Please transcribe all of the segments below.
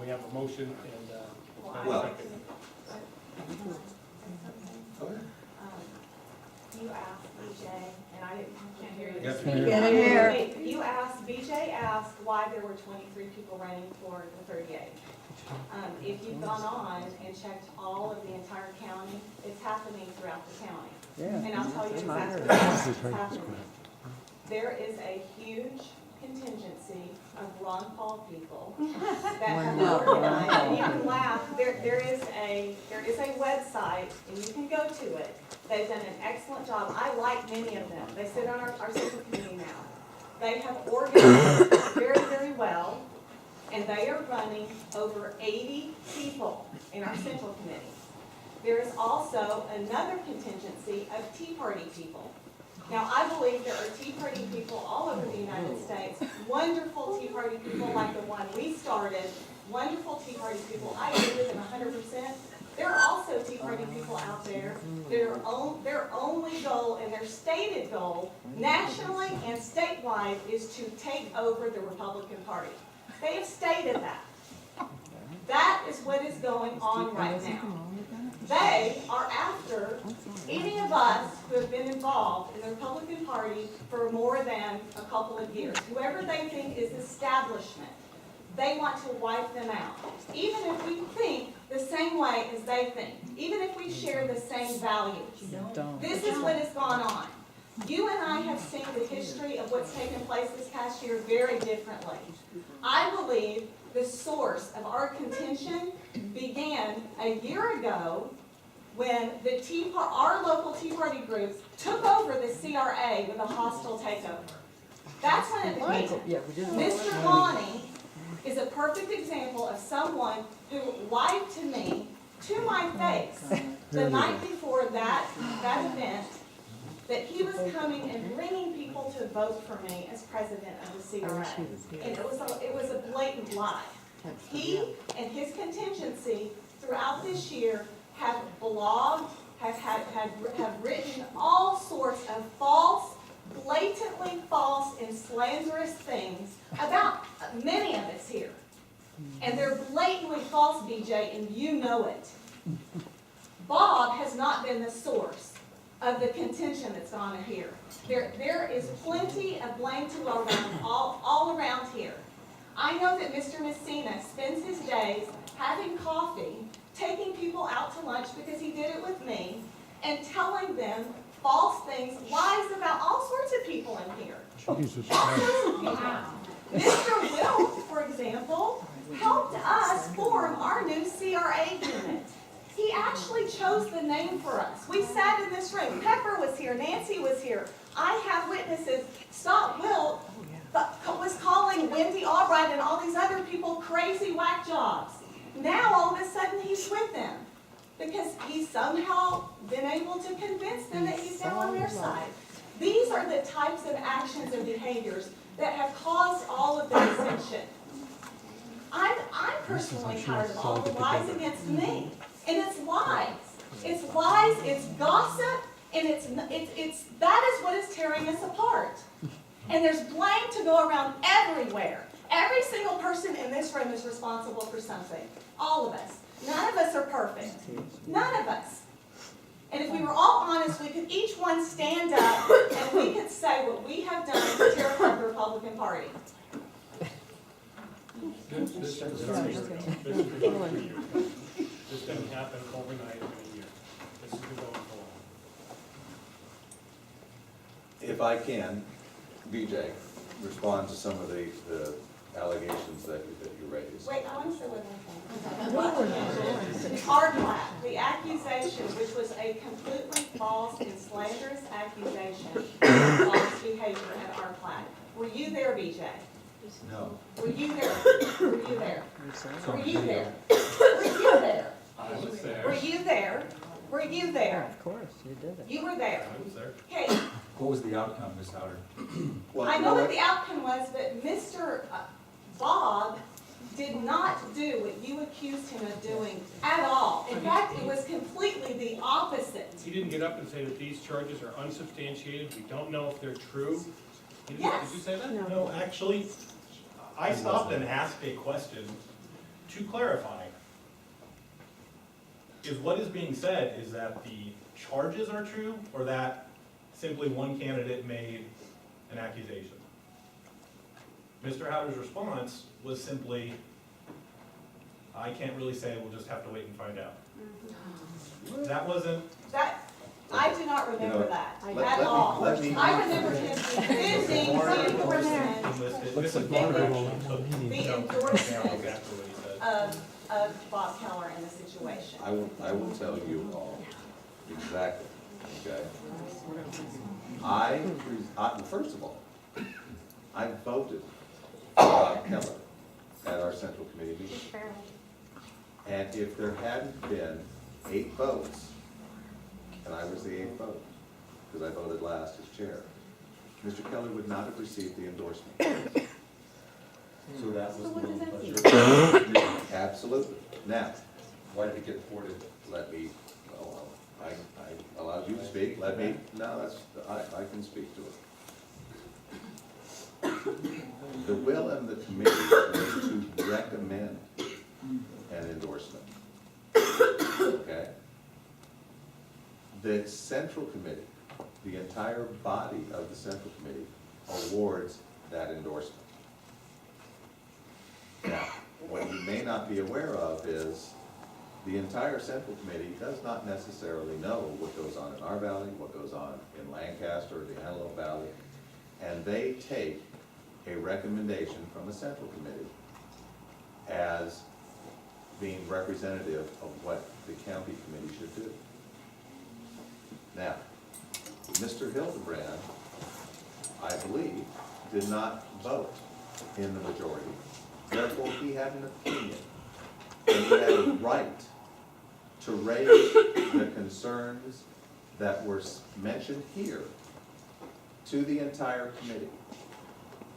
we have a motion and Well. second. You asked BJ, and I can't hear you. Yes, Get in here. You asked, BJ asked why there were 23 people running for the 38th. If you've gone on and checked all of the entire county, it's happening throughout the county. Yeah. And I'll tell you exactly what's happening. There is a huge contingency of Ron Paul people that have organized, and you can laugh, there is a website, and you can go to it. They've done an excellent job. I like many of them. They sit on our central committee now. They have organized very, very well, and they are running over 80 people in our central committee. There is also another contingency of Tea Party people. Now, I believe there are Tea Party people all over the United States, wonderful Tea Party people like the one we started, wonderful Tea Party people. I agree with them 100%. There are also Tea Party people out there, their only goal and their stated goal, nationally and statewide, is to take over the Republican Party. They have stated that. That is what is going on right now. They are after any of us who have been involved in the Republican Party for more than a couple of years. Whoever they think is establishment, they want to wipe them out. Even if we think the same way as they think, even if we share the same values. This is what has gone on. You and I have seen the history of what's taken place this past year very differently. I believe the source of our contention began a year ago when our local Tea Party groups took over the CRA with a hostile takeover. That's when it began. Mr. Gauny is a perfect example of someone who lied to me to my face the night before that event, that he was coming and bringing people to vote for me as president of the CRA. And it was a blatant lie. He and his contingency throughout this year have blogged, have written all sorts of false, blatantly false and slanderous things about many of us here. And they're blatantly false, BJ, and you know it. Bob has not been the source of the contention that's gone on here. There is plenty of blame to go around all around here. I know that Mr. Messina spends his days having coffee, taking people out to lunch because he did it with me, and telling them false things, lies about all sorts of people in here. Jesus All Christ. sorts of people. Mr. Wilt, for example, helped us form our new CRA unit. He actually chose the name for us. We sat in this room. Pepper was here. Nancy was here. I have witnesses. Scott Wilt was calling Wendy Albright and all these other people crazy whack jobs. Now, all of a sudden, he's with them because he's somehow been able to convince them that he's now on their side. These are the types of actions and behaviors that have caused all of the dissension. I'm personally tired of all the lies against me. And it's lies. It's lies, it's gossip, and that is what is tearing us apart. And there's blame to go around everywhere. Every single person in this room is responsible for something. All of us. None of us are perfect. None of us. And if we were all honest, we could each one stand up and we could say what we have done to tear apart the Republican Party. This doesn't happen overnight in a year. This is going forward. If I can, BJ, respond to some of the allegations that you raised. Wait, I want to say one more thing. RPLAC, the accusation, which was a completely false and slanderous accusation of false behavior at RPLAC. Were you there, BJ? No. Were you there? Were you there? Were you there? Were you there? I was there. Were you there? Were you there? Of course, you did it. You were there. I was there. Okay, What was the outcome, Ms. Hauter? Well, I you know what what? the outcome was, but Mr. Bob did not do what you accused him of doing at all. In fact, it was completely the opposite. He didn't get up and say that these charges are unsubstantiated. We don't know if they're true. Yes. Did you say that? No, actually, I stopped and asked a question to clarify, is what is being said is that the charges are true, or that simply one candidate made an accusation? Mr. Hauter's response was simply, I can't really say, we'll just have to wait and find out. That wasn't, That, I do not remember that let at me- all. let me- I remember him defending the endorsement enlisted, What's the Mrs. bar? Barber, The endorsement exactly what he said. of Bob Kellar in the situation. I will tell you all exactly, okay? First of all, I voted for Bob Kellar at our central committee meeting. And if there hadn't been 8 votes, and I was the 8th vote, because I voted last as chair, Mr. Kellar would not have received the endorsement. So that was the little buzzer. Absolutely. Now, Why did it get thwarted? let me, well, I allowed you to speak, let me, no, that's, I can speak to it. The will of the committee was to recommend an endorsement. Okay? The central committee, the entire body of the central committee awards that endorsement. Now, what you may not be aware of is the entire central committee does not necessarily know what goes on in our valley, what goes on in Lancaster, the Antelope Valley, and they take a recommendation from a central committee as being representative of what the county committee should do. Now, Mr. Hildebrand, I believe, did not vote in the majority. Therefore, he had an opinion, and he had a right to raise the concerns that were mentioned here to the entire committee.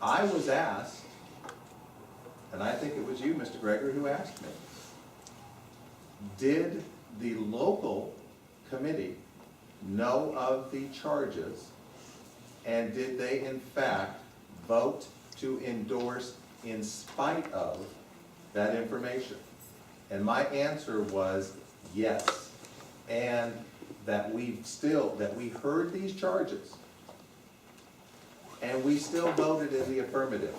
I was asked, and I think it was you, Mr. Gregory, who asked me, did the local committee know of the charges, and did they in fact vote to endorse in spite of that information? And my answer was yes, and that we heard these charges, and we still voted in the affirmative,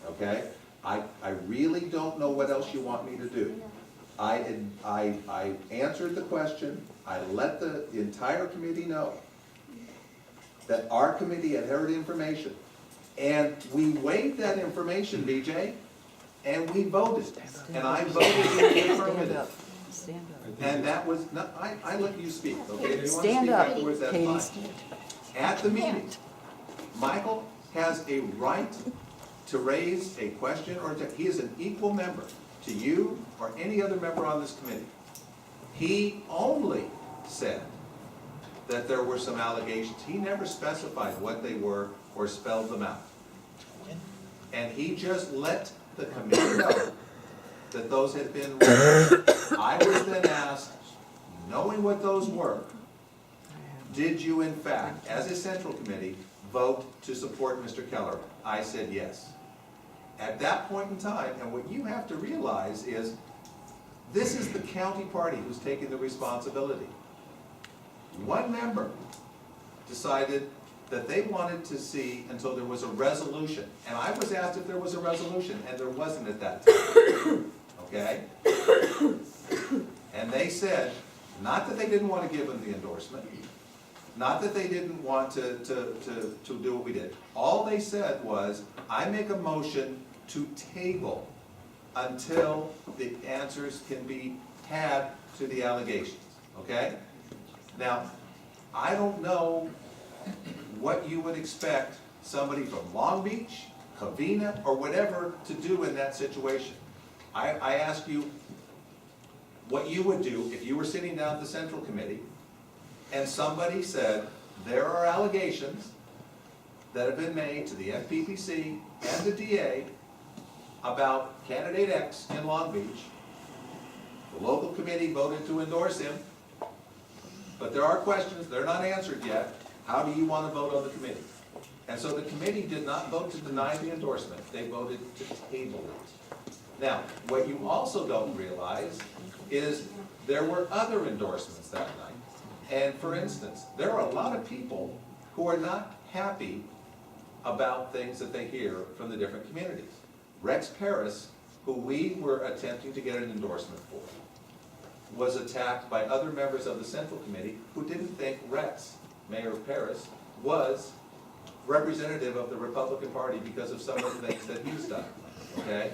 okay? I really don't know what else you want me to do. I answered the question, I let the entire committee know that our committee had heard information, and we weighed that information, BJ, and we voted, and I voted in the affirmative. Stand up. And that was, I let you speak, okay? If you want to Stand speak up, afterwards, that's Katie. fine. Stand. At the meeting, Michael has a right to raise a question, or he is an equal member to you or any other member on this committee. He only said that there were some allegations. He never specified what they were or spelled them out. And he just let the committee know that those had been raised. I was then asked, knowing what those were, did you in fact, as a central committee, vote to support Mr. Kellar? I said yes. At that point in time, and what you have to realize is, this is the county party who's taking the responsibility. One member decided that they wanted to see until there was a resolution. And I was asked if there was a resolution, and there wasn't at that time. Okay? And they said, not that they didn't want to give him the endorsement, not that they didn't want to do what we did. All they said was, I make a motion to table until the answers can be had to the allegations, okay? Now, I don't know what you would expect somebody from Long Beach, Covina, or whatever to do in that situation. I ask you what you would do if you were sitting down at the Central Committee and somebody said, there are allegations that have been made to the FPPC and the DA about candidate X in Long Beach. The local committee voted to endorse him, but there are questions, they're not answered yet. How do you want to vote on the committee? And so the committee did not vote to deny the endorsement, they voted to table it. Now, what you also don't realize is there were other endorsements that night. And for instance, there are a lot of people who are not happy about things that they hear from the different communities. Rex Paris, who we were attempting to get an endorsement for, was attacked by other members of the Central Committee who didn't think Rex, Mayor Paris, was representative of the Republican Party because of some of the things that he's done, okay?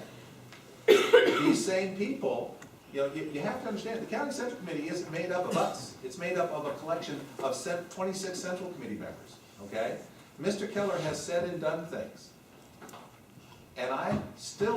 These same people, you know, you have to understand, the County Central Committee isn't made up of us. It's made up of a collection of 26 Central Committee members, okay? Mr. Kellar has said and done things. And I still